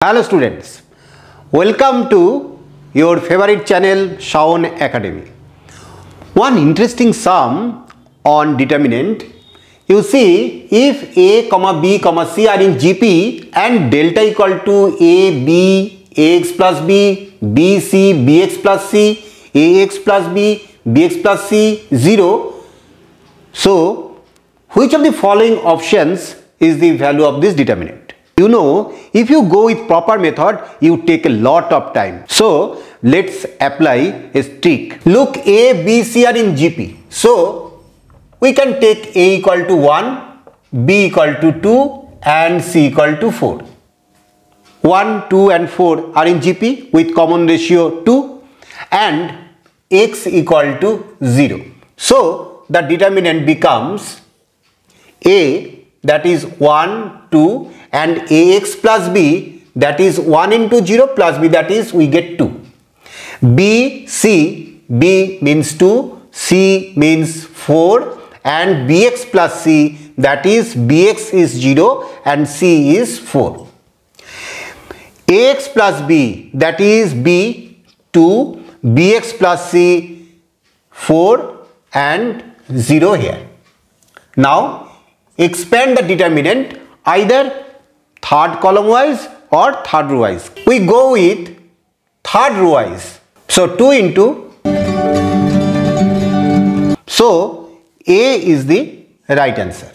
Hello students, welcome to your favorite channel Shaun Academy. One interesting sum on determinant. You see, if a, b, c are in GP and delta equal to a, b, ax plus b, b, c, bx plus c, ax plus b, bx plus c, 0. So, which of the following options is the value of this determinant? You know, if you go with proper method, you take a lot of time. So, let's apply a trick. Look, A, B, C are in GP. So, we can take A equal to 1, B equal to 2 and C equal to 4. 1, 2 and 4 are in GP with common ratio 2 and X equal to 0. So, the determinant becomes A, that is 1, 2 and ax plus b, that is 1 into 0 plus b, that is we get 2. B, C, B means 2, C means 4 and bx plus c, that is bx is 0 and c is 4. Ax plus b, that is b 2, bx plus c 4 and 0 here. Now expand the determinant either third column wise or third row wise. We go with third row wise. So 2 into. So A is the right answer.